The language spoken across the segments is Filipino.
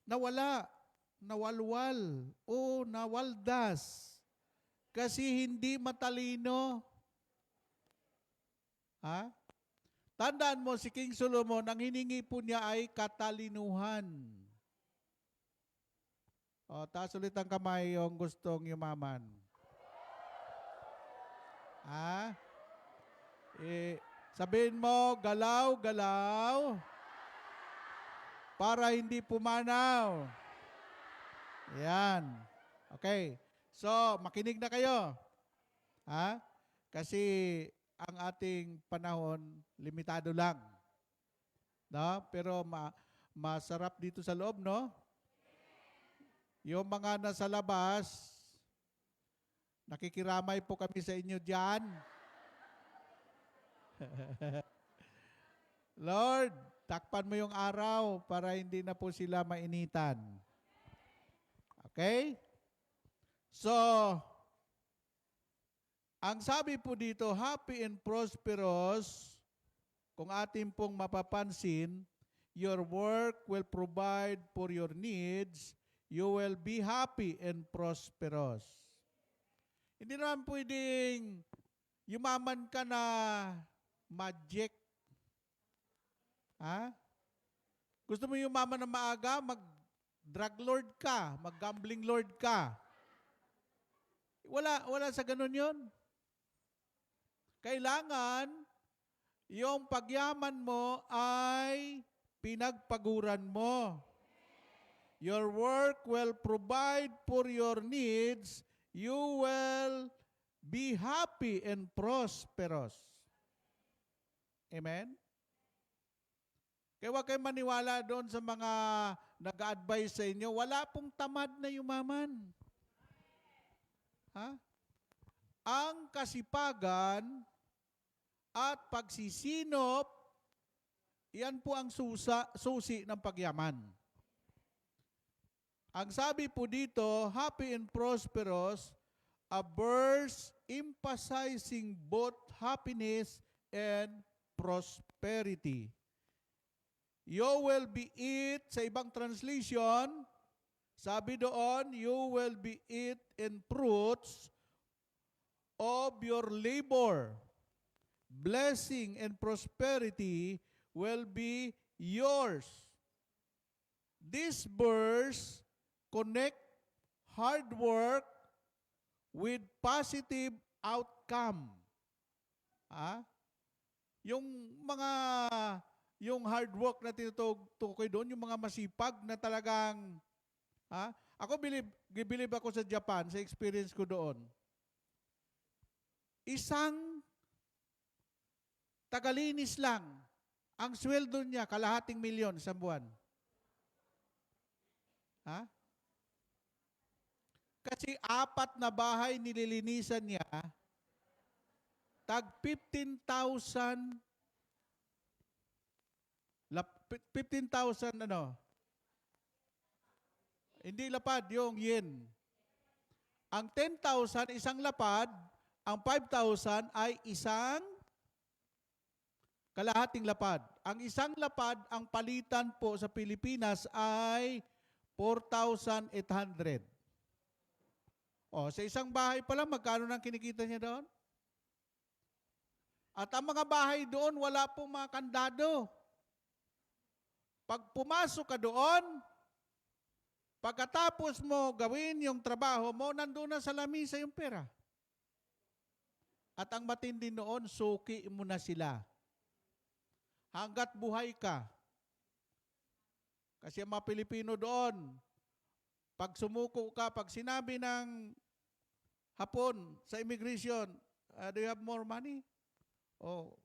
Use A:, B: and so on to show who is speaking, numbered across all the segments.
A: nawala, nawalwal, o nawaldas. Kasi hindi matalino. Ha? Tandaan mo, si King Solomon, ang hiningi po niya ay katalinuhan. O, taas ulit ang kamay yung gustong yumaman. Ha? Sabihin mo, galaw, galaw, para hindi pumanaw. Yan. Okay. So, makinig na kayo. Ha? Kasi ang ating panahon, limitado lang. No? Pero masarap dito sa loob, no? Yung mga nasa labas, nakikiramay po kami sa inyo dyan. Lord, takpan mo yung araw para hindi na po sila mainitan. Okay? So, ang sabi po dito, happy and prosperous, kung atin pong mapapansin, your work will provide for your needs, you will be happy and prosperous. Hindi naman pwedeng yumaman ka na magic. Ha? Gusto mo yumaman na maaga, mag-drug lord ka, mag-gambling lord ka. Wala sa ganun yun. Kailangan, yung pagyaman mo ay pinagpaguran mo. Your work will provide for your needs. You will be happy and prosperous. Amen? Kaya huwag kayo maniwala doon sa mga nag-advise sa inyo. Wala pong tamad na yumaman. Ha? Ang kasipagan at pagsisinop, yan po ang susi ng pagyaman. Ang sabi po dito, happy and prosperous, a verse emphasizing both happiness and prosperity. You will be eat, sa ibang translation, sabi doon, you will be eat in fruits of your labor. Blessing and prosperity will be yours. This verse connect hard work with positive outcome. Yung hard work na tinutukoy doon, yung mga masipag na talagang, ako believe ako sa Japan, sa experience ko doon. Isang tagalinis lang, ang sweldo niya, kalahating milyon sa buwan. Ha? Kasi 4 na bahay nililinisan niya, tag 15,000 ano? Hindi lapad, yung yen. Ang 10,000, isang lapad, ang 5,000 ay isang kalahating lapad. Ang isang lapad, ang palitan po sa Pilipinas ay 4,800. O, sa isang bahay pa lang, magkano nang kinikita niya doon? At ang mga bahay doon, wala pong mga kandado. Pag pumasok ka doon, pagkatapos mo gawin yung trabaho mo, nandun na sa lamisa yung pera. At ang matindi noon, suki mo na sila. Hanggat buhay ka. Kasi ang mga Pilipino doon, pag sumuko ka, pag sinabi ng hapon sa immigration, do you have more money? O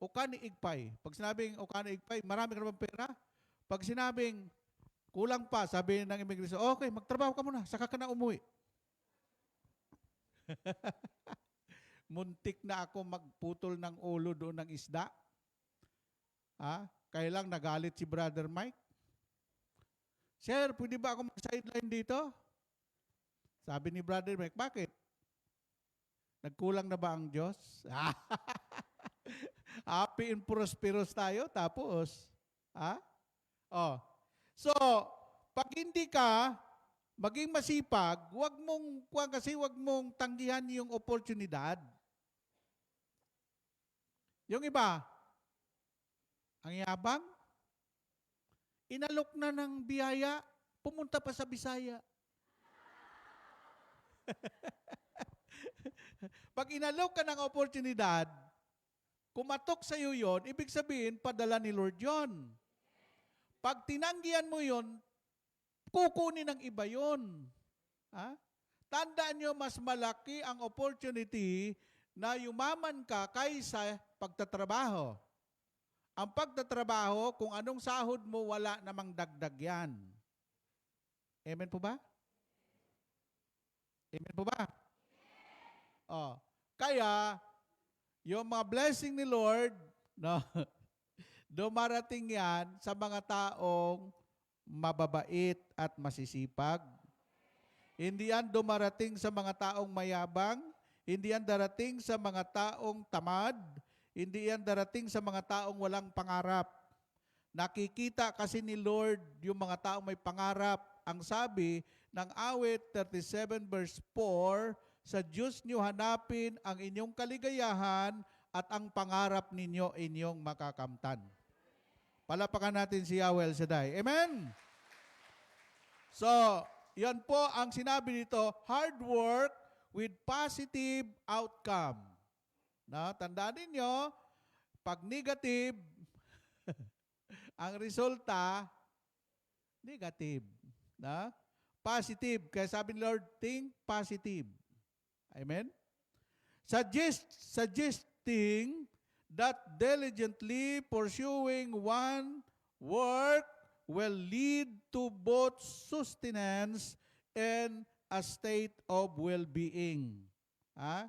A: ukani igpay. Pag sinabing ukani igpay, marami ka naman pera. Pag sinabing kulang pa, sabi ng immigration, okay, magtrabaho ka muna, saka ka na umuwi. Muntik na ako magputol ng ulo doon ng isda. Kaya lang nagalit si Brother Mike. Sir, pwede ba ako mag-sideline dito? Sabi ni Brother Mike, bakit? Nagkulang na ba ang Diyos? Happy and prosperous tayo, tapos, So, pag hindi ka maging masipag, wag mong tanggihan yung oportunidad. Yung iba, ang yabang, inalok na ng biyaya, pumunta pa sa Bisaya. Pag inalok ka ng oportunidad, kumatok sa iyo yon, ibig sabihin, padala ni Lord yon. Pag tinanggihan mo yon, kukunin ng iba yon. Ha? Tandaan nyo, mas malaki ang opportunity na yumaman ka kaysa pagtatrabaho. Ang pagtatrabaho, kung anong sahod mo, wala namang dagdag yan. Amen po ba? Amen po ba? Oh. Kaya, yung mga blessing ni Lord, no, dumarating yan sa mga taong mababait at masisipag. Hindi yan dumarating sa mga taong mayabang, hindi yan darating sa mga taong tamad, hindi yan darating sa mga taong walang pangarap. Nakikita kasi ni Lord yung mga taong may pangarap. Ang sabi ng awit 37 verse 4, sa Diyos niyo hanapin ang inyong kaligayahan at ang pangarap ninyo inyong makakamtan. Palapakan natin si Yahweh El Shaddai. Amen? So, yan po ang sinabi dito, hard work with positive outcome. Na, tandaan ninyo, pag negative, ang resulta, negative. Na? Positive. Kaya sabi ni Lord, think positive. Amen? Suggesting that diligently pursuing one work will lead to both sustenance and a state of well-being. Ha?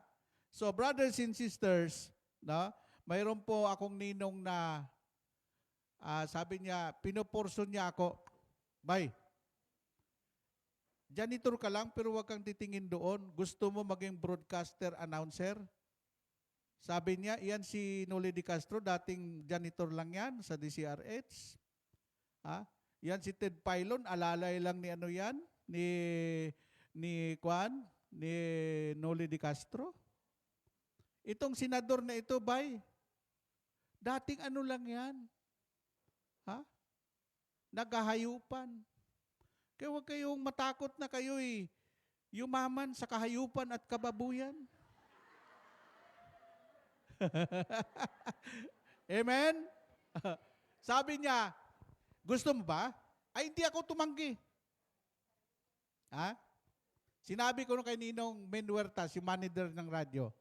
A: So, brothers and sisters, no, mayroon po akong ninong na sabi niya, pinupurson niya ako, bay, janitor ka lang pero wag kang titingin doon. Gusto mo maging broadcaster, announcer? Sabi niya, iyan si Noli de Castro, dating janitor lang yan sa DCRH. Ha? Yan si Ted Pilon, alalay lang ni ano yan, ni Noli de Castro. Itong senador na ito, bay, dating ano lang yan. Ha? Nagahayupan. Kaya huwag kayong matakot na kayo'y yumaman sa kahayupan at kababuyan. Amen? Sabi niya, gusto mo ba? Ay, hindi ako tumanggi. Ha? Sinabi ko nung kay Ninong Menuerta, si manager ng radyo,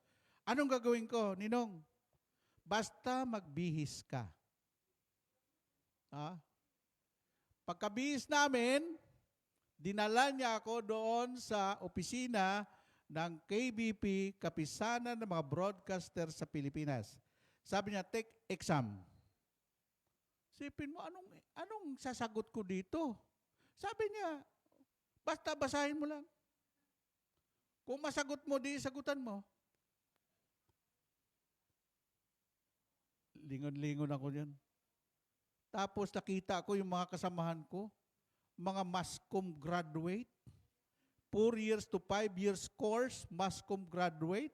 A: anong gagawin ko, Ninong? Basta magbihis ka. Ha? Pagkabihis namin, dinala niya ako doon sa opisina ng KBP, Kapisanan ng mga broadcaster sa Pilipinas. Sabi niya, take exam. Sipin mo, anong sasagot ko dito? Sabi niya, basta basahin mo lang. Kung masagot mo, di sagutan mo. Lingon-lingon ako yun. Tapos nakita ko yung mga kasamahan ko, mga MASCOM graduate, 4 years to 5 years course, MASCOM graduate.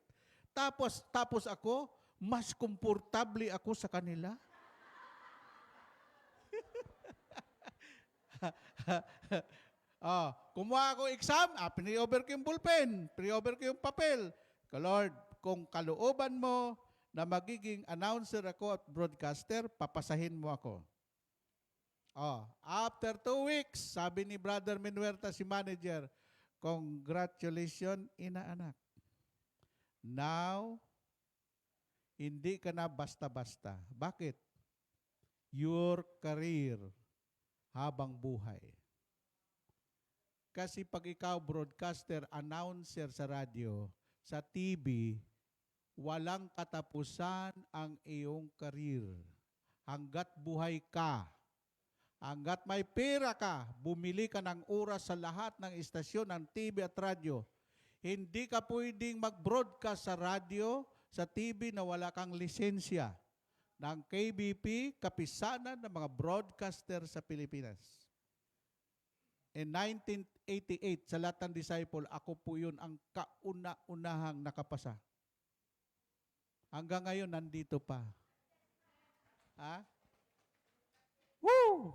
A: Tapos ako, mas komportable ako sa kanila. Kumuha ako exam, pre-over ko yung ballpen, pre-over ko yung papel. Lord, kung kalooban mo na magiging announcer ako at broadcaster, papasahin mo ako. After 2 weeks, sabi ni Brother Menuerta, si manager, congratulations, inaanak. Now, hindi ka na basta-basta. Bakit? Your career habang buhay. Kasi pag ikaw broadcaster, announcer sa radyo, sa TV, walang katapusan ang iyong career. Hanggat buhay ka, hanggat may pera ka, bumili ka ng oras sa lahat ng istasyon ng TV at radyo. Hindi ka pwedeng mag-broadcast sa radyo, sa TV na wala kang lisensya ng KBP, Kapisanan ng mga broadcaster sa Pilipinas. In 1988, sa Lahat ng Disciple, ako po yun ang kauna-unahang nakapasa. Hanggang ngayon, nandito pa. Ha? Woo!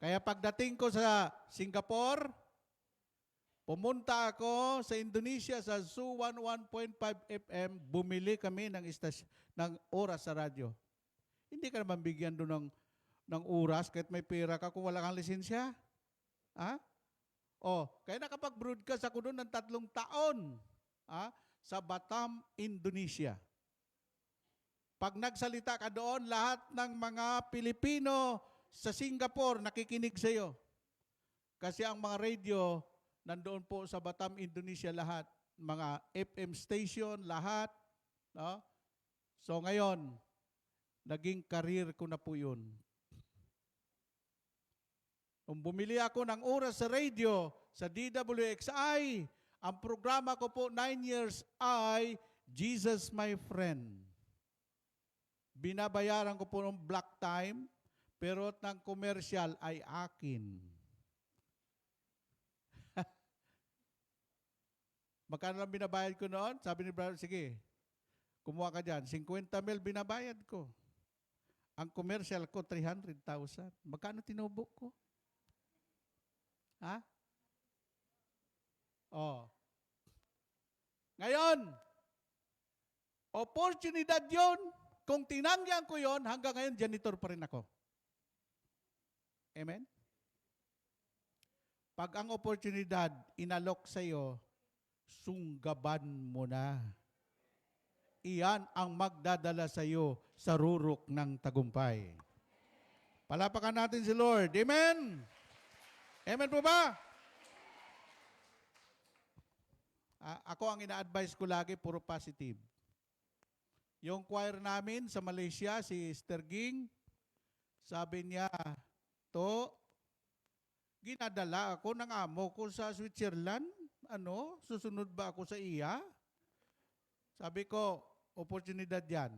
A: Kaya pagdating ko sa Singapore, pumunta ako sa Indonesia sa Zoo 11.5 FM, bumili kami ng oras sa radyo. Hindi ka naman bigyan doon ng oras kahit may pera ka kung wala kang lisensya. Ha? Kaya nakapag-broadcast ako doon ng 3 taon. Sa Batam, Indonesia. Pag nagsalita ka doon, lahat ng mga Pilipino sa Singapore nakikinig sa iyo. Kasi ang mga radio, nandoon po sa Batam, Indonesia lahat. Mga FM station, lahat. No? So ngayon, naging career ko na po yun. Kung bumili ako ng oras sa radio, sa DWXI, ang programa ko po 9 years ay Jesus My Friend. Binabayaran ko po ng block time, pero ng commercial ay akin. Magkano lang binabayad ko noon? Sabi ni brother, sige, kumuha ka dyan. 50 mil binabayad ko. Ang commercial ko, 300,000. Magkano tinubo ko? Ha? Ngayon, oportunidad yon. Kung tinanggihan ko yon, hanggang ngayon, janitor pa rin ako. Amen? Pag ang oportunidad inalok sa iyo, sunggaban mo na. Iyan ang magdadala sa iyo sa rurok ng tagumpay. Palapakan natin si Lord. Amen? Amen po ba? Ako ang ina-advise ko lagi, puro positive. Yung choir namin sa Malaysia, si Sister Ging, sabi niya, ginadala ako ng amo ko sa Switzerland. Susunod ba ako sa iya? Sabi ko, oportunidad yan.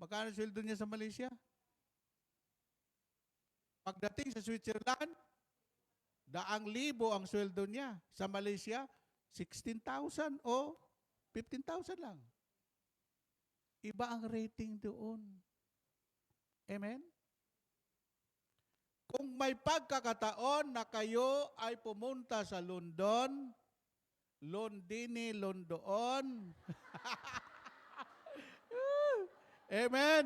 A: Magkano sweldo niya sa Malaysia? Pagdating sa Switzerland, 100,000 ang sweldo niya. Sa Malaysia, 16,000 o 15,000 lang. Iba ang rating doon. Amen? Kung may pagkakataon na kayo ay pumunta sa London, Londini, Londoon. Amen.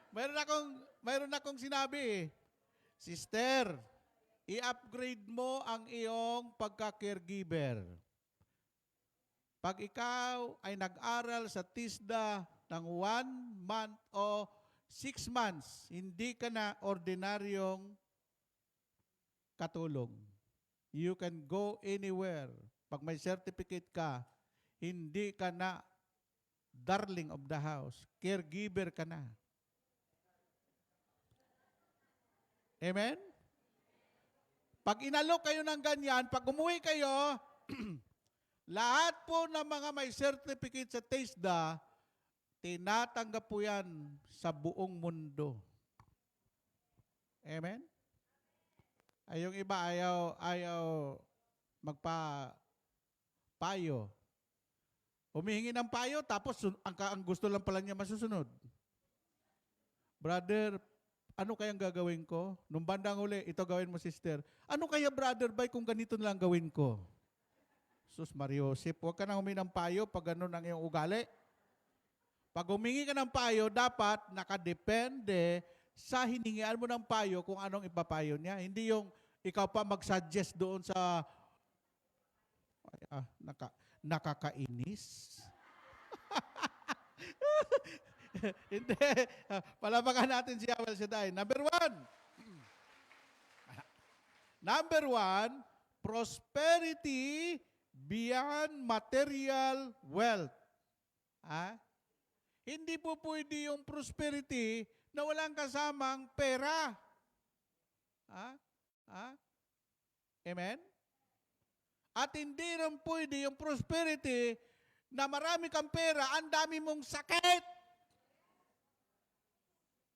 A: Mayroon akong sinabi, Sister, i-upgrade mo ang iyong pagka-caregiver. Pag ikaw ay nag-aral sa TISDA ng 1 month o 6 months, hindi ka na ordinaryong katulong. You can go anywhere. Pag may certificate ka, hindi ka na darling of the house. Caregiver ka na. Amen? Pag inalok kayo ng ganyan, pag umuwi kayo, lahat po ng mga may certificate sa TISDA, tinatanggap po yan sa buong mundo. Amen? Ay, yung iba ayaw magpa-payo. Humihingi ng payo, tapos ang gusto lang pala niya masusunod. Brother, ano kayang gagawin ko? Nung bandang huli, ito gawin mo, sister. Ano kaya, brother, bay, kung ganito na lang gawin ko? Sus Mariosip, huwag ka nang humingi ng payo pag ganun ang iyong ugali. Pag humingi ka ng payo, dapat nakadepende sa hiningian mo ng payo kung anong ipapayo niya. Hindi yung ikaw pa mag-suggest doon sa nakakainis. Hindi. Palapakan natin si Yahweh Shaddai. Number 1, prosperity beyond material wealth. Hindi po pwede yung prosperity na walang kasamang pera. Amen? At hindi rin pwede yung prosperity na marami kang pera, ang dami mong sakit.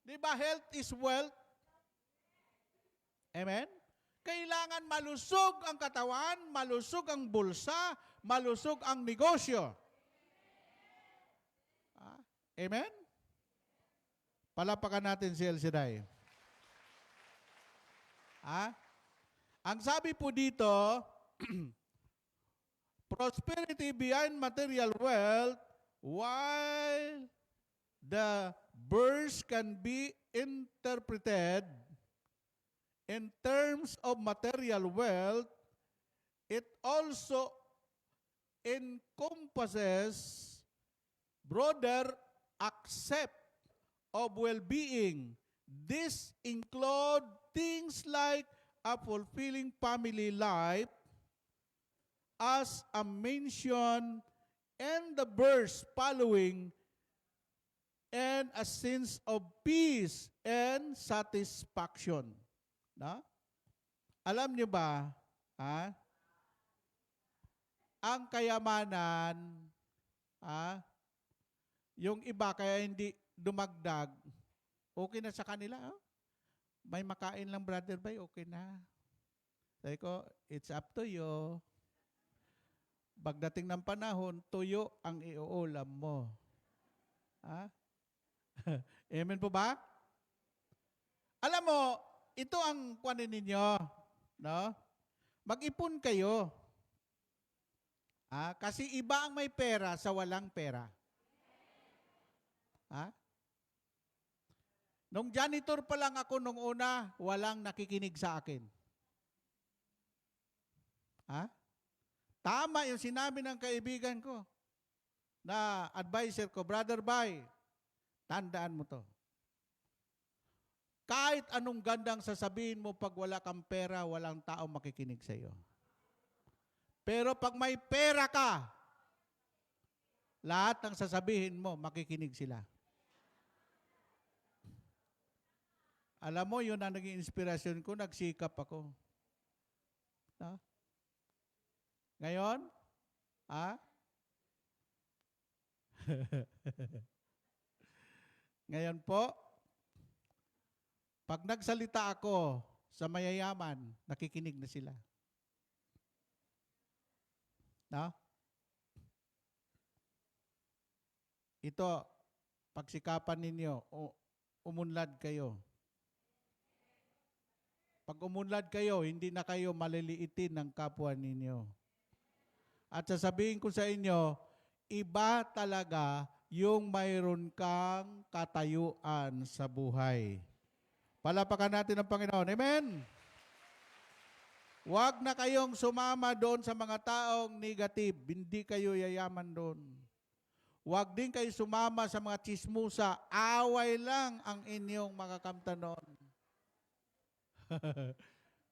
A: Di ba health is wealth? Amen? Kailangan malusog ang katawan, malusog ang bulsa, malusog ang negosyo. Amen? Palapakan natin si El Shaddai. Ang sabi po dito, prosperity behind material wealth, while the verse can be interpreted in terms of material wealth, it also encompasses broader accept of well-being. This include things like a fulfilling family life, as a mention in the verse following, and a sense of peace and satisfaction. Na? Alam niyo ba, ang kayamanan, yung iba kaya hindi dumagdag, okay na sa kanila. May makain lang, Brother Bay, okay na. Sabi ko, it's up to you. Pagdating ng panahon, tuyo ang iuulam mo. Amen po ba? Alam mo, ito ang kuwanin ninyo. No? Mag-ipon kayo. Kasi iba ang may pera sa walang pera. Nung janitor pa lang ako nung una, walang nakikinig sa akin. Tama yung sinabi ng kaibigan ko na advisor ko, Brother Bay, tandaan mo to. Kahit anong gandang sasabihin mo, pag wala kang pera, walang tao makikinig sa iyo. Pero pag may pera ka, lahat ng sasabihin mo, makikinig sila. Alam mo, yun ang naging inspirasyon ko, nagsikap ako. Ngayon, ngayon po, pag nagsalita ako sa mayayaman, nakikinig na sila. Ito, pagsikapan ninyo, umunlad kayo. Pag umunlad kayo, hindi na kayo maliliitin ng kapwa ninyo. At sasabihin ko sa inyo, iba talaga yung mayroon kang katayuan sa buhay. Palapakan natin ang Panginoon. Amen? Huwag na kayong sumama doon sa mga taong negative. Hindi kayo yayaman doon. Huwag din kayo sumama sa mga chismusa. Away lang ang inyong makakamtan noon.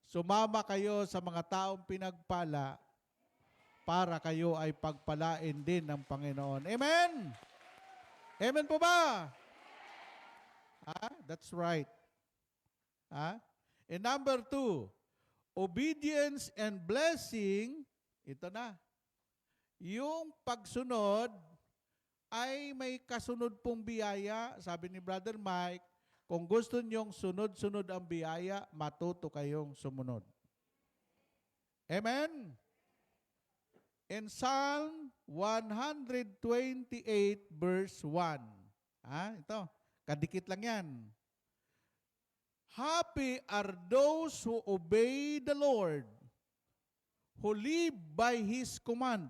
A: Sumama kayo sa mga taong pinagpala para kayo ay pagpalain din ng Panginoon. Amen? Amen po ba? That's right. And number 2, obedience and blessing, ito na. Yung pagsunod ay may kasunod pong biyaya. Sabi ni Brother Mike, kung gusto niyong sunod-sunod ang biyaya, matuto kayong sumunod. Amen? In Psalm 128 verse 1. Ito, kadikit lang yan. Happy are those who obey the Lord, who live by His command.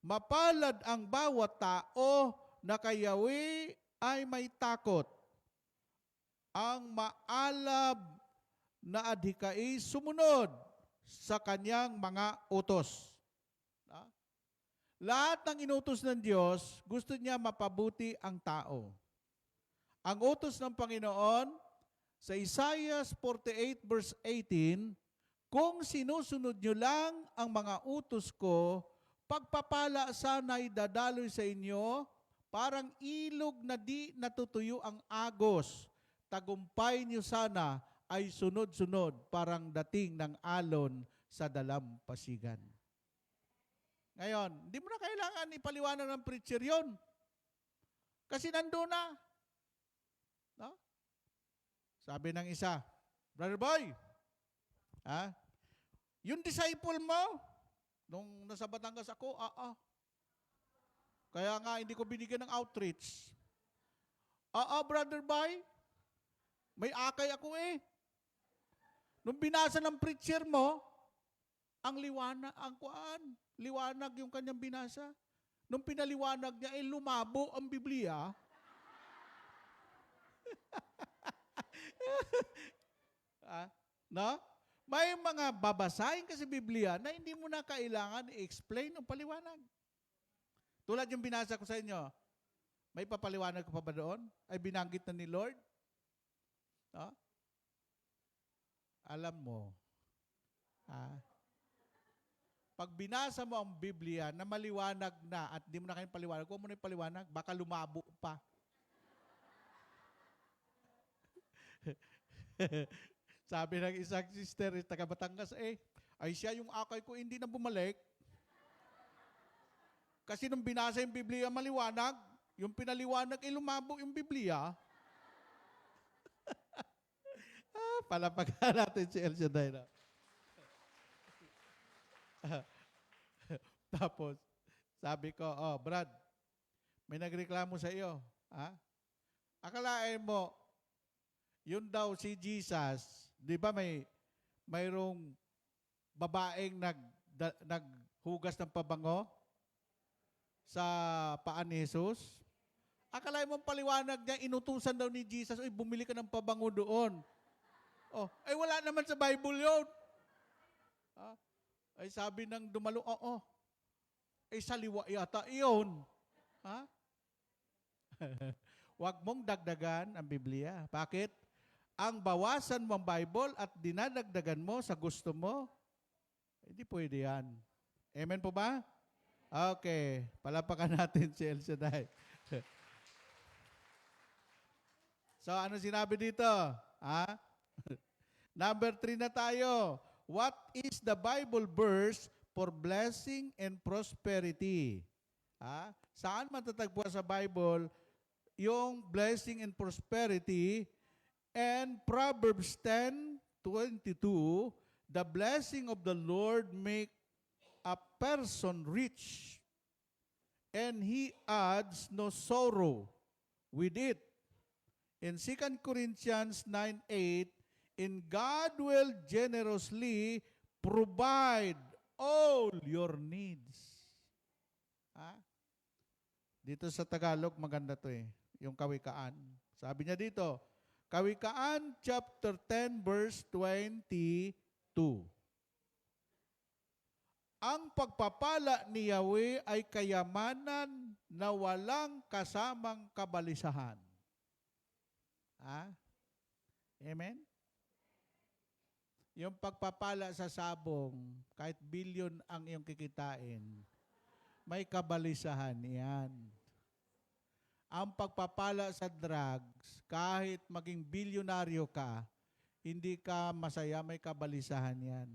A: Mapalad ang bawat tao na kay Yahweh ay may takot. Ang maalab na adhikay sumunod sa kanyang mga utos. Lahat ng inutos ng Diyos, gusto niya mapabuti ang tao. Ang utos ng Panginoon, sa Isaiah 48 verse 18, kung sinusunod nyo lang ang mga utos ko, pagpapala sana'y dadaloy sa inyo, parang ilog na di natutuyo ang agos. Tagumpay nyo sana ay sunod-sunod, parang dating ng alon sa dalampasigan. Ngayon, hindi mo na kailangan ipaliwanag ng preacher yun. Kasi nandun na. No? Sabi ng isa, Brother Boy, ha? Yung disciple mo, nung nasa Batangas ako, kaya nga hindi ko binigyan ng outreach. Brother Boy, may akay ako eh. Nung binasa ng preacher mo, ang liwanag yung kanyang binasa. Nung pinaliwanag niya, lumabo ang Biblia. No? May mga babasahin kasi Biblia na hindi mo na kailangan i-explain o paliwanag. Tulad yung binasa ko sa inyo, may papaliwanag ko pa ba doon? Ay binanggit na ni Lord? No? Alam mo, pag binasa mo ang Biblia na maliwanag na at di mo na kayo paliwanag, huwag mo na paliwanag, baka lumabo pa. Sabi ng isang sister, taga Batangas, ay siya yung akay ko, hindi na bumalik. Kasi nung binasa yung Biblia maliwanag, yung pinaliwanag, lumabo yung Biblia. Palapagan natin si El Shaddai na. Tapos, sabi ko, Brad, may nagreklamo sa iyo. Akalain mo, yun daw si Jesus, di ba mayroong babaeng naghugas ng pabango sa paan ni Jesus? Akalain mo paliwanag niya, inutusan daw ni Jesus, bumili ka ng pabango doon. Wala naman sa Bible yun. Ay sabi ng dumalo, saliwa yata iyon. Huwag mong dagdagan ang Biblia. Bakit? Ang bawasan mo ang Bible at dinadagdagan mo sa gusto mo, hindi pwede yan. Amen po ba? Okay. Palapakan natin si El Shaddai. So, ano sinabi dito? Number 3 na tayo. What is the Bible verse for blessing and prosperity? Saan matatagpuan sa Bible yung blessing and prosperity? And Proverbs 10:22, the blessing of the Lord make a person rich, and He adds no sorrow with it. In 2 Corinthians 9:8, and God will generously provide all your needs. Dito sa Tagalog, maganda to yung kawikaan. Sabi niya dito, Kawikaan chapter 10 verse 22. Ang pagpapala ni Yahweh ay kayamanan na walang kasamang kabalisahan. Amen? Yung pagpapala sa sabong, kahit bilyon ang iyong kikitain, may kabalisahan yan. Ang pagpapala sa drugs, kahit maging bilyonaryo ka, hindi ka masaya, may kabalisahan yan.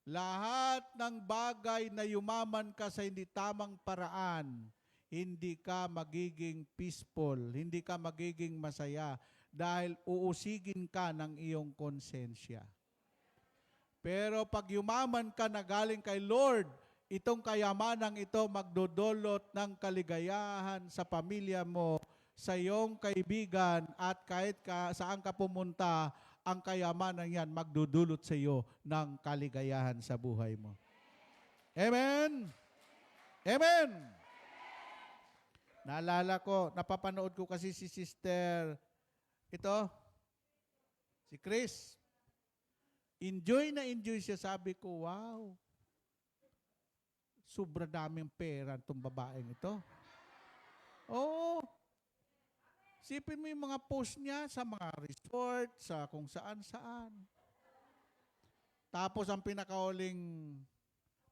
A: Lahat ng bagay na yumaman ka sa hindi tamang paraan, hindi ka magiging peaceful, hindi ka magiging masaya dahil uusigin ka ng iyong konsensya. Pero pag yumaman ka na galing kay Lord, itong kayamanang ito magdudulot ng kaligayahan sa pamilya mo, sa iyong kaibigan, at kahit saan ka pumunta, ang kayamanan yan magdudulot sa iyo ng kaligayahan sa buhay mo. Amen? Amen! Naalala ko, napapanood ko kasi si Sister, si Chris. Enjoy na enjoy siya. Sabi ko, wow, sobra daming pera itong babaeng ito. Oo. Sipin mo yung mga post niya sa mga resort, sa kung saan-saan. Tapos ang pinakauling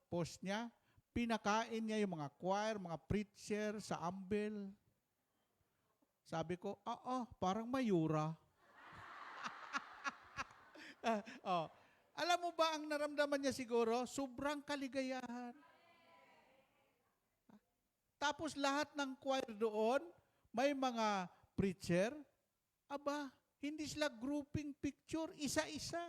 A: post niya, pinakain niya yung mga choir, mga preacher sa Ambel. Sabi ko, parang mayura. Alam mo ba ang naramdaman niya siguro? Sobrang kaligayahan. Tapos lahat ng choir doon, may mga preacher, Hindi sila grouping picture, isa-isa.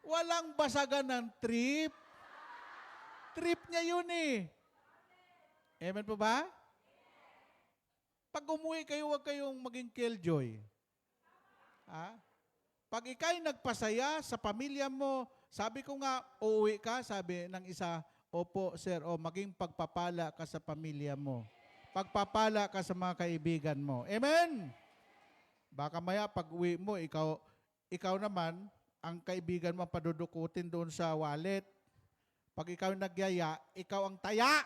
A: Walang basagan ng trip. Trip niya yun eh. Amen po ba? Pag umuwi kayo, huwag kayong maging killjoy. Ha? Pag ikay nagpasaya sa pamilya mo, sabi ko nga, uuwi ka, sabi ng isa, opo sir, o maging pagpapala ka sa pamilya mo. Pagpapala ka sa mga kaibigan mo. Amen? Baka maya pag uwi mo, ikaw naman, ang kaibigan mo padudukutin doon sa wallet. Pag ikaw nagyaya, ikaw ang taya.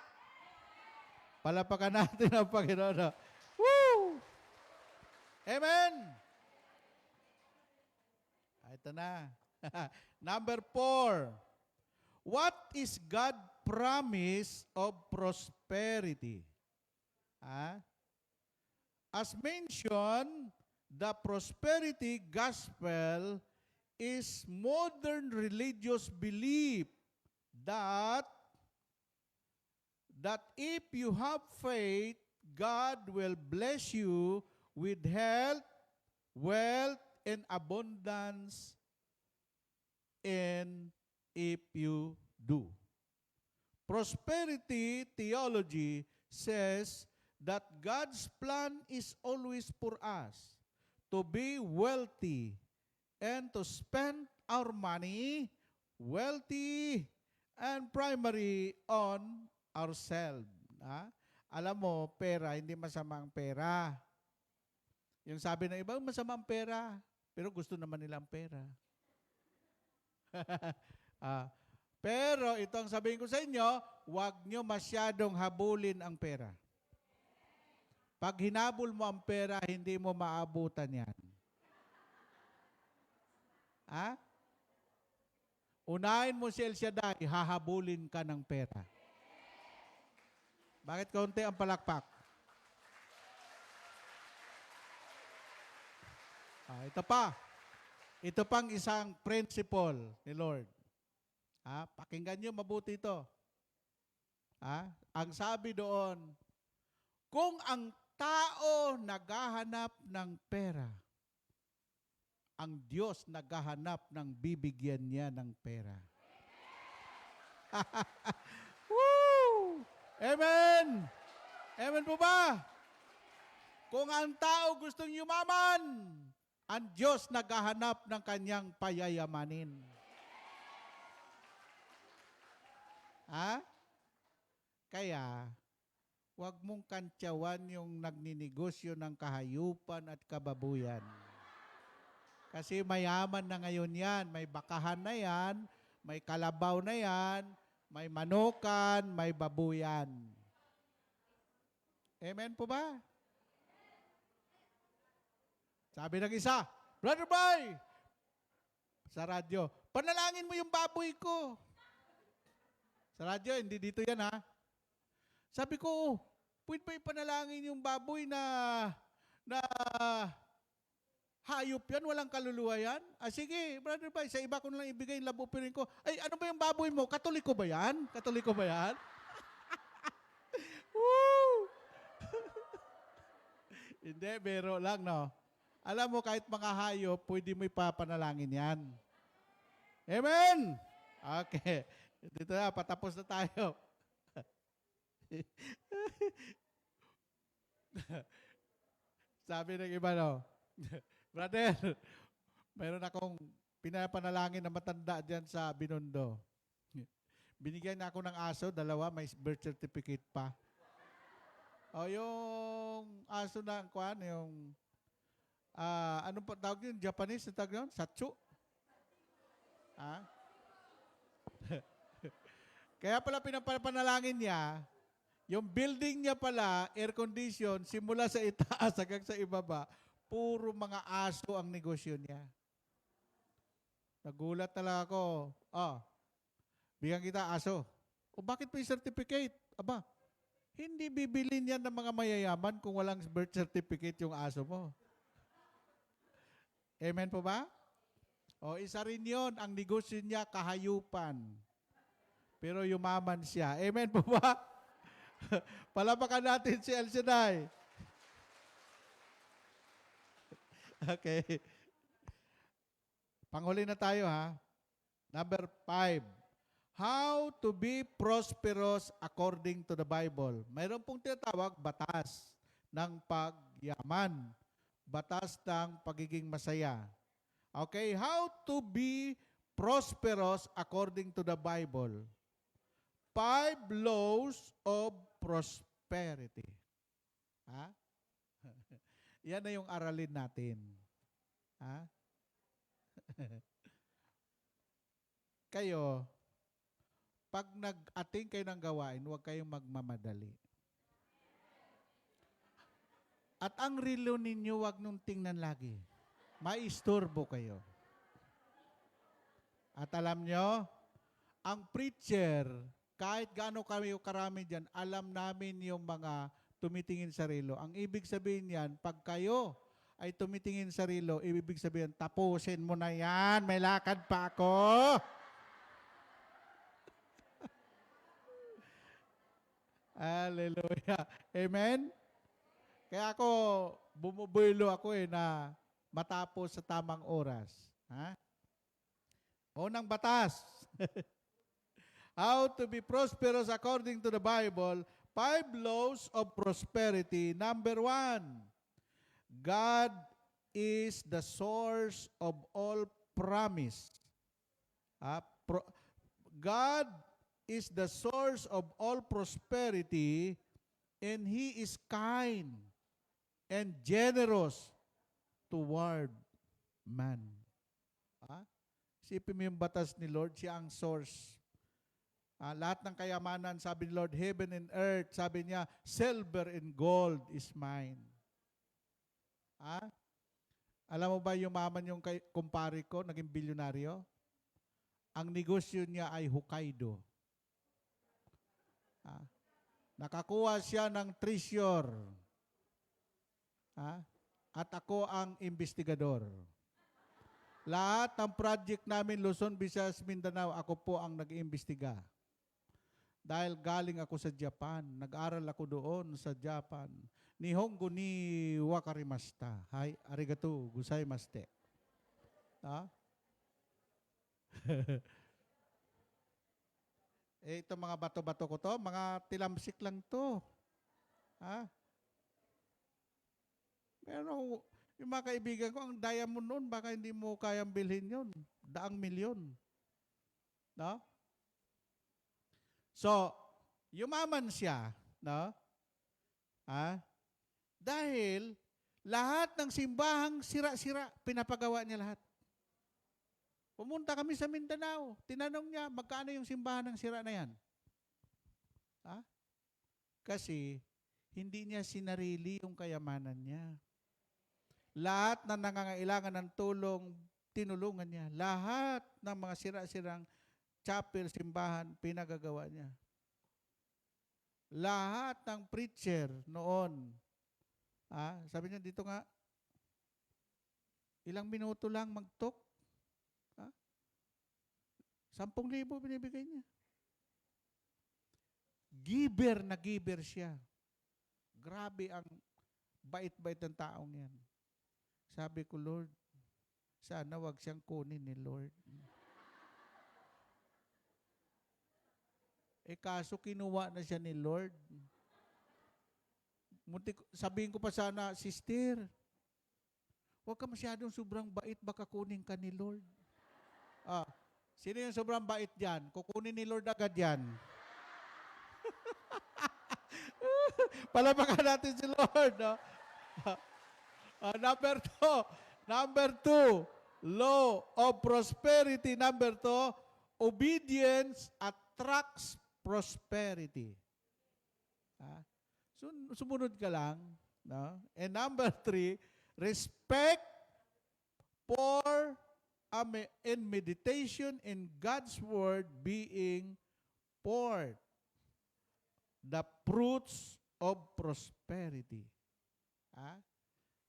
A: Palapakan natin ang Panginoon. Woo! Amen! Ito na. Number 4. What is God promise of prosperity? As mentioned, the prosperity gospel is modern religious belief that if you have faith, God will bless you with health, wealth, and abundance, and if you do. Prosperity theology says that God's plan is always for us to be wealthy and to spend our money wealthy and primary on ourselves. Alam mo, pera, hindi masama ang pera. Yung sabi ng iba, masama ang pera, pero gusto naman nilang pera. Pero ito ang sabihin ko sa inyo, huwag nyo masyadong habulin ang pera. Pag hinabol mo ang pera, hindi mo maabutan yan. Unahin mo si El Shaddai, hahabulin ka ng pera. Bakit kaunti ang palakpak? Ito pa. Ito pang isang principle ni Lord. Pakinggan nyo mabuti ito. Ang sabi doon, kung ang tao naghahanap ng pera, ang Diyos naghahanap ng bibigyan niya ng pera. Woo! Amen! Amen po ba? Kung ang tao gustong yumaman, ang Diyos naghahanap ng kanyang payayamanin. Kaya, huwag mong kantyawan yung nagninegosyo ng kahayupan at kababuyan. Kasi mayaman na ngayon yan. May bakahan na yan, may kalabaw na yan, may manukan, may babuyan. Amen po ba? Sabi ng isa, Brother Boy, sa radyo, panalangin mo yung baboy ko. Sa radyo, hindi dito yan ha. Sabi ko, pwede pa ipanalangin yung baboy na hayop yan, walang kaluluwa yan? Sige, Brother Boy, sa iba ko na lang ibigay yung love offering ko. Ay, ano ba yung baboy mo? Katoliko ba yan? Katoliko ba yan? Woo! Hindi, biro lang, no? Alam mo, kahit mga hayop, pwede mo ipapanalangin yan. Amen! Okay. Dito na, patapos na tayo. Sabi ng iba, no? Brother, mayroon akong pinapanalangin na matanda dyan sa Binondo. Binigyan na ako ng aso, 2, may birth certificate pa. Yung aso na, yung, ano pa tawag yun? Japanese, tawag yun? Satsu? Kaya pala pinapanalangin niya, yung building niya pala, air condition, simula sa itaas hanggang sa ibaba, puro mga aso ang negosyo niya. Nagulat talaga ako. Bigyan kita aso. Bakit may certificate? Aba, hindi bibili niyan ng mga mayayaman kung walang birth certificate yung aso mo. Amen po ba? Isa rin yun, ang negosyo niya kahayupan. Pero yumaman siya. Amen po ba? Palapakan natin si El Shaddai. Okay. Panghuli na tayo ha. Number 5. How to be prosperous according to the Bible. Mayroon pong tinatawag batas ng pagyaman. Batas ng pagiging masaya. Okay, how to be prosperous according to the Bible. 5 laws of prosperity. Ha? Yan na yung aralin natin. Ha? Kayo, pag nag-ating kayo ng gawain, huwag kayong magmamadali. At ang relo ninyo, huwag nung tingnan lagi. Maisturbo kayo. At alam nyo, ang preacher, kahit gaano kayo karami dyan, alam namin yung mga tumitingin sa relo. Ang ibig sabihin yan, pag kayo ay tumitingin sa relo, ibig sabihin, tapusin mo na yan, may lakad pa ako. Hallelujah. Amen? Kaya ako, bumubuelo ako na matapos sa tamang oras. Ha? Unang batas. How to be prosperous according to the Bible. 5 laws of prosperity. Number 1, God is the source of all promise. God is the source of all prosperity, and He is kind and generous toward man. Isipin mo yung batas ni Lord, siya ang source. Lahat ng kayamanan, sabi ni Lord, heaven and earth, sabi niya, silver and gold is mine. Alam mo ba yung maman yung kumpare ko, naging bilyonaryo? Ang negosyo niya ay Hokkaido. Nakakuha siya ng treasure. At ako ang investigador. Lahat ng project namin, Luzon, Visayas, Mindanao, ako po ang nag-iimbestiga. Dahil galing ako sa Japan, nag-aral ako doon sa Japan. Nihongo ni wakarimashita. Hai, arigato, gozaimaste. Ito mga bato-bato ko to, mga tilamsik lang to. Pero yung mga kaibigan ko, ang diamond noon, baka hindi mo kayang bilhin yun. Daang milyon. No? So, yumaman siya, no? Dahil lahat ng simbahang sira-sira, pinapagawa niya lahat. Pumunta kami sa Mindanao, tinanong niya, magkano yung simbahan ng sira na yan? Kasi, hindi niya sinarili yung kayamanan niya. Lahat na nangangailangan ng tulong, tinulungan niya. Lahat ng mga sira-sirang chapel, simbahan, pinagagawa niya. Lahat ng preacher noon, sabi niya dito nga, ilang minuto lang mag-talk. 10,000 binibigay niya. Giver na giver siya. Grabe ang bait-bait ng taong yan. Sabi ko, Lord, sana wag siyang kunin ni Lord. Kaso kinuha na siya ni Lord. Sabihin ko pa sana, sister, huwag ka masyadong sobrang bait, baka kunin ka ni Lord. Sino yung sobrang bait dyan? Kukunin ni Lord agad yan. Palapakan natin si Lord. No? Number two, law of prosperity. Number 2, obedience attracts prosperity. Sumunod ka lang. No? And number 3, respect for and meditation in God's word being poured. The fruits of prosperity.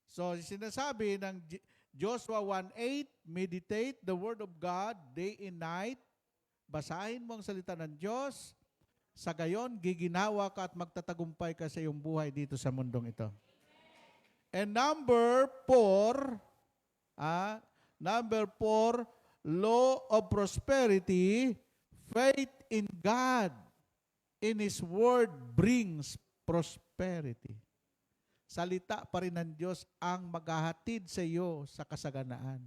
A: So, sinasabi ng Joshua 1:8, meditate the word of God day and night. Basahin mo ang salita ng Diyos. Sa gayon, giginawa ka at magtatagumpay ka sa iyong buhay dito sa mundong ito. And number 4, Number 4, law of prosperity, faith in God, in His Word brings prosperity. Salita pa rin ng Diyos ang maghahatid sa iyo sa kasaganaan.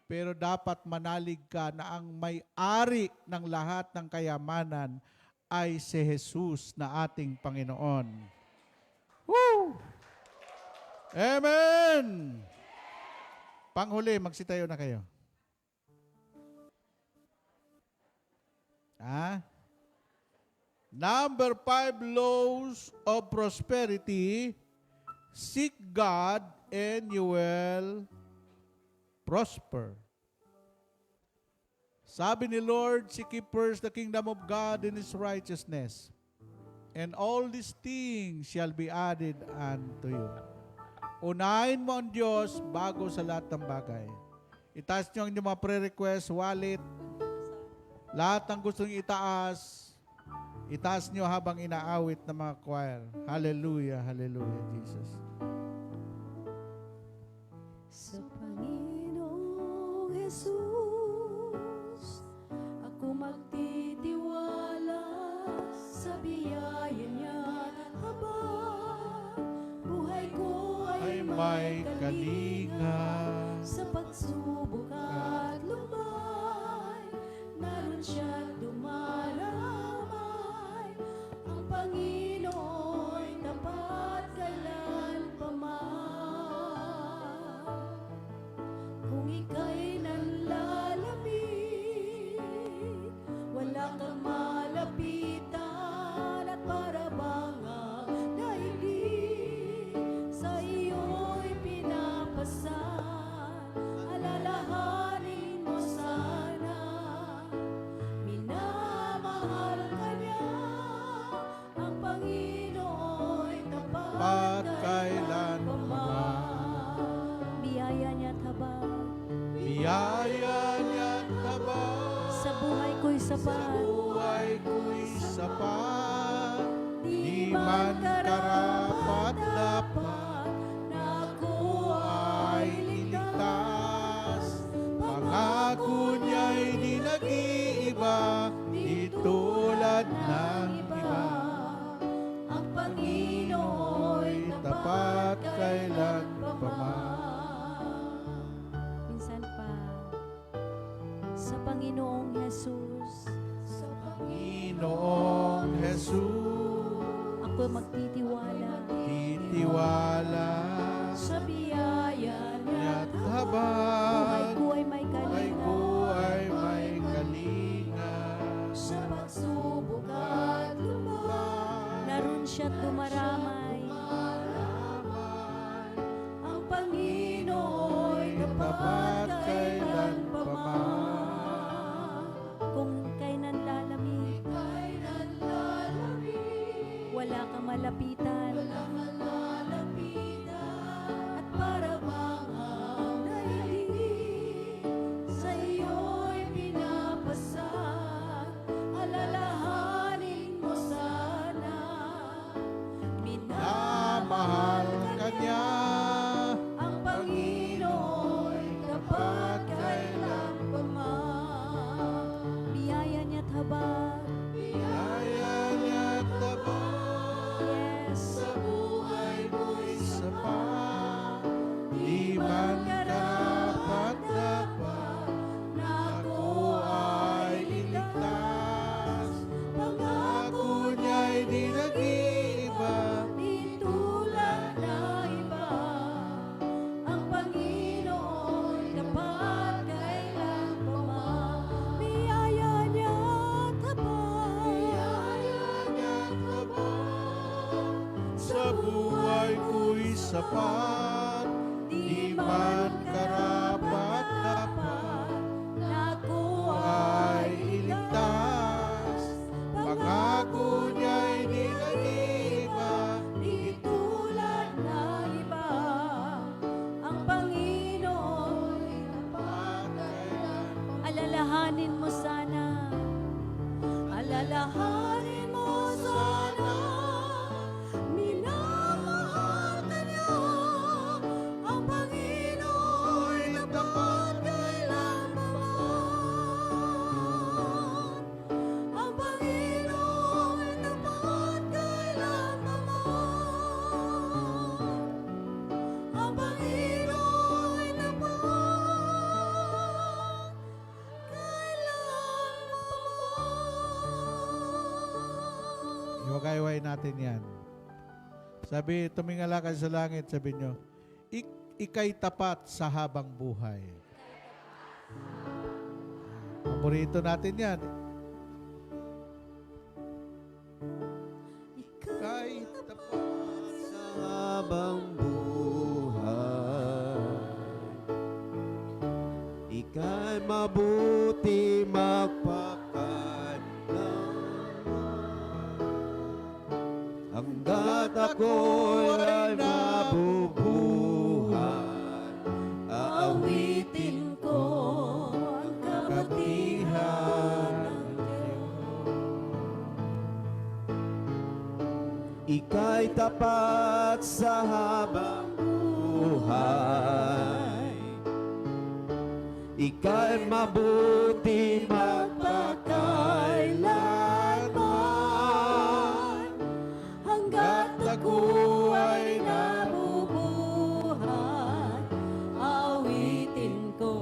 A: Pero dapat manalig ka na ang may-ari ng lahat ng kayamanan ay si Jesus na ating Panginoon. Woo! Amen! Panghuli, magsitayo na kayo. Number 5 laws of prosperity, seek God and you will prosper. Sabi ni Lord, seek ye first the kingdom of God and His righteousness, and all these things shall be added unto you. Unahin mo ang Diyos bago sa lahat ng bagay. Itaas nyo ang inyong mga prayer request, wallet, lahat ng gustong itaas, itaas nyo habang inaawit ng mga choir. Hallelujah, hallelujah, Jesus.
B: Sa Panginoong Jesus, ako magtitiwala sa biyaya niya habang buhay ko ay
A: May kalinga.
B: sa pagsubok at lumay, naroon siya dumaramay. Ang Panginoon tapat kailanpaman. Kung ika'y nanlalamig, wala kang malapitan at para bang ang daigdig sa iyo'y pinapasan. Alalahanin mo sana, minamahal ka niya. Ang Panginoon'y tapat kailanpaman. Biyaya niya't habang
A: Biyaya niya't habang
B: sa buhay ko'y
A: sa
B: sapat.
A: buhay ko'y sapat, di man karapat dapat
B: na ako
A: ay iligtas. Pangako niya'y di nag-iiba, di tulad ng iba.
B: Ang Panginoon'y
A: Tapat kailanpaman.
B: Minsan pa, sa Panginoong Jesus, sa
A: Panginoong Jesus,
B: ako magtitiwala
A: titiwala
B: sa biyaya niya't
A: niya't
B: buhay
A: habang
B: ko ay may
A: buhay ko
B: kalinga.
A: ay may kalinga.
B: Sa pagsubok at lumay, naroon siya't dumaramay. Ang Panginoon'y tapat kailanpaman. Kung kay nanlalamig, wala kang malapitan. At para bang ang daigdig sa iyo'y pinapasan. Alalahanin mo sana,
A: Minamahal ka niya,
B: ang Panginoon tapat kailanpaman. Biyaya niya't habang,
A: biyaya niya't habang
B: yes,
A: sa buhay ko'y sapat, di man karapat dapat
B: na ako
A: ay iligtas. Pangako niya'y di nag-iiba,
B: di tulad ng iba. Ang Panginoon tapat kailanpaman. Biyaya niya't habang,
A: sa buhay ko'y sapat, di man karapat dapat
B: na ako
A: ay iligtas. Pangako niya'y di nag-iiba,
B: di tulad ng iba. Ang Panginoon
A: tapat kailanpaman.
B: alalahanin mo sana, alalahanin mo sana, minamahal ka niya. Ang Panginoon
A: natin yan. Sabi, tumingala ka sa langit, sabi nyo, ika'y tapat sa habang buhay. Paborito natin yan. Ika'y tapat
C: Sa habang buhay, ika'y mabuti magpakailanman. Hanggat ako'y mabubuhay,
B: Awitin ko ang kabutihan ng
C: ika'y tapat sa habang buhay, ika'y mabuti magpakailanman.
B: Hanggat ako ay nabubuhay, awitin ko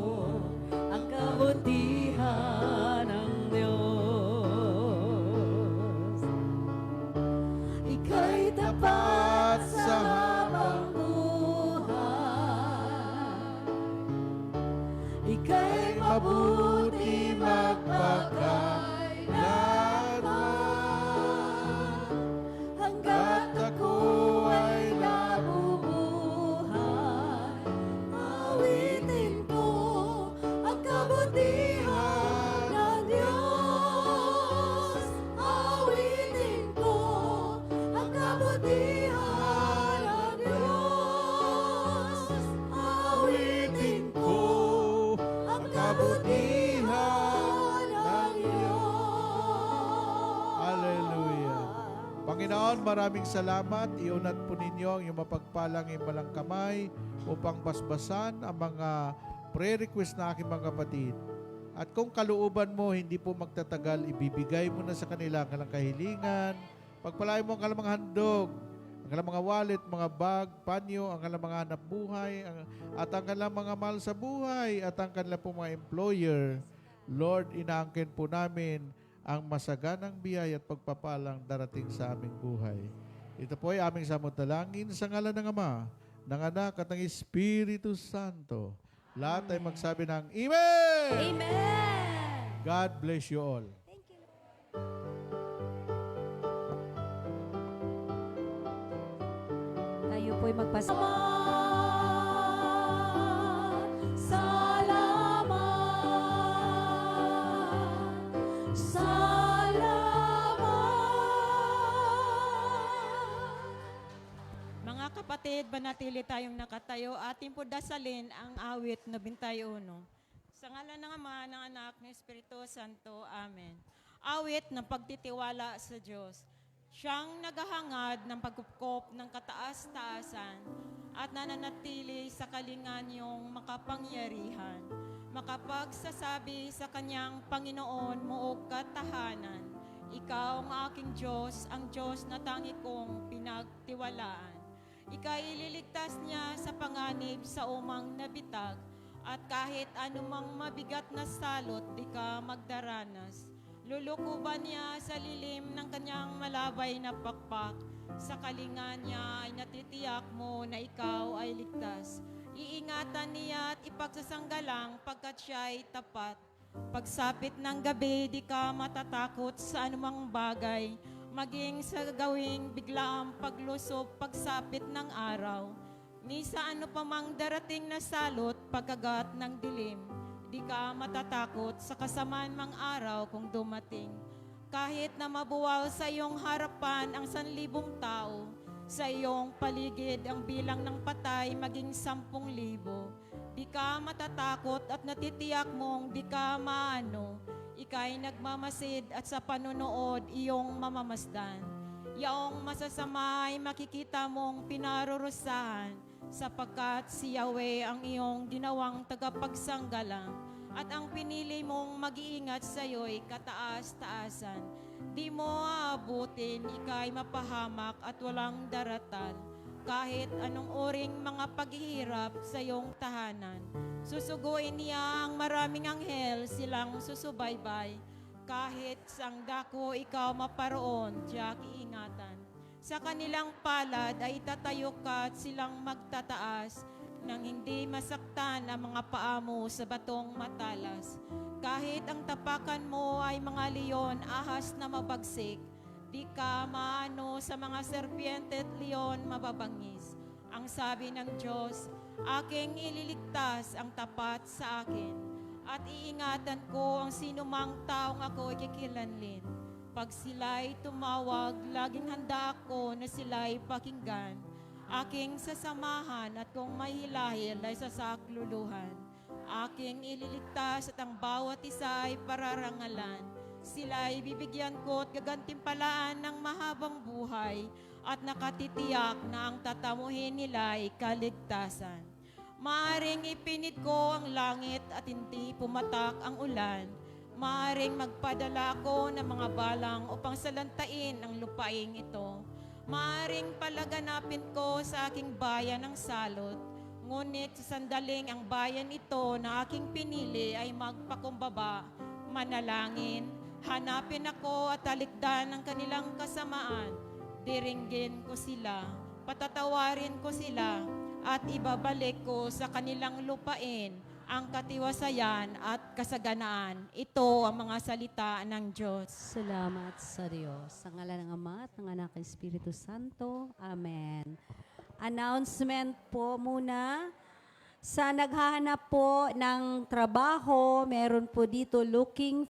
B: ang kabutihan ng Diyos. Ika'y tapat sa habang buhay, ika'y mabuti magpakailanman. Hanggat ako ay nabubuhay, awitin ko ang kabutihan ng Diyos. Awitin ko ang kabutihan ng Diyos. Awitin ko ang kabutihan ng Diyos.
A: Hallelujah. Panginoon, maraming salamat. Iunat po ninyo ang iyong mapagpalang imalang kamay upang basbasan ang mga prayer request na aking mga kapatid. At kung kalooban mo, hindi po magtatagal, ibibigay mo na sa kanila ang kanilang kahilingan. Pagpalain mo ang kanilang mga handog, ang kanilang mga wallet, mga bag, panyo, ang kanilang mga hanap buhay, at ang kanilang mga mahal sa buhay, at ang kanilang po mga employer. Lord, inaangkin po namin ang masaganang biyaya at pagpapalang darating sa aming buhay. Ito po ay aming samantalangin sa ngalan ng Ama, ng Anak at ng Espiritu Santo. Lahat ay magsabi ng Amen!
B: Amen!
A: God bless you all.
B: Thank you, Lord. Tayo po'y Salamat, salamat.
D: Mga kapatid, banatili tayong nakatayo. Atin po dasalin ang awit 91. Sa ngalan ng Ama, ng Anak, ng Espiritu Santo. Amen. Awit ng pagtitiwala sa Diyos. Siyang naghahangad ng pagkupkop ng kataas-taasan at nananatili sa kalinganyong makapangyarihan. Makapagsasabi sa kanyang Panginoon moog katahanan. Ikaw ang aking Diyos, ang Diyos na tangi kong pinagtiwalaan. Ika'y ililigtas niya sa panganib sa umang nabitag, at kahit anumang mabigat na salot, di ka magdaranas. Lulukuban niya sa lilim ng kanyang malabay na pakpak. Sa kalinga niya ay natitiyak mo na ikaw ay ligtas. Iingatan niya at ipagsasanggalang pagkat siya ay tapat. Pagsapit ng gabi, di ka matatakot sa anumang bagay. Maging sa gawing biglaang paglusob, pagsapit ng araw. Ni sa ano pa mang darating na salot, pagkagat ng dilim. Di ka matatakot sa kasamaan mang araw kung dumating. Kahit na mabuwal sa iyong harapan ang 1,000 tao, sa iyong paligid ang bilang ng patay maging 10,000. Di ka matatakot at natitiyak mong di ka maano. Ika'y nagmamasid at sa panunood iyong mamamasdan. Yaong masasama ay makikita mong pinarurusahan, sapagkat si Yahweh ang iyong ginawang tagapagsanggalang, at ang pinili mong mag-iingat sa iyo'y kataas-taasan. Di mo aabutin, ika'y mapahamak at walang daratal, kahit anong uring mga paghihirap sa iyong tahanan. Susuguin niya ang maraming anghel, silang susubaybay. Kahit sang dako ikaw maparoon, tiyak iingatan. Sa kanilang palad ay tatayo ka at silang magtataas nang hindi masaktan ang mga paa mo sa batong matalas. Kahit ang tapakan mo ay mga leon, ahas na mabagsik, di ka maano sa mga serpiente at leon mababangis. Ang sabi ng Diyos, aking ililigtas ang tapat sa akin, at iingatan ko ang sinumang taong ako kikilanlin. Pag sila'y tumawag, laging handa ako na sila'y pakinggan. Aking sasamahan at kung may hilahil ay sasakluluhan. Aking ililigtas at ang bawat isa ay pararangalan. Sila'y bibigyan ko at gagantimpalaan ng mahabang buhay at nakatitiyak na ang tatamuhin nila ay kaligtasan. Maaring ipinit ko ang langit at hindi pumatak ang ulan. Maaring magpadala ako ng mga balang upang salantain ang lupaing ito. Maaring palaganapin ko sa aking bayan ang salot. Ngunit sa sandaling ang bayan ito na aking pinili ay magpakumbaba, manalangin, hanapin ako at talikdan ang kanilang kasamaan. Diringgin ko sila, patatawarin ko sila, at ibabalik ko sa kanilang lupain ang katiwasayan at kasaganaan. Ito ang mga salita ng Diyos.
B: Salamat sa Diyos. Sa ngalan ng Ama at ng Anak at Espiritu Santo. Amen. Announcement po muna. Sa naghahanap po ng trabaho, meron po dito looking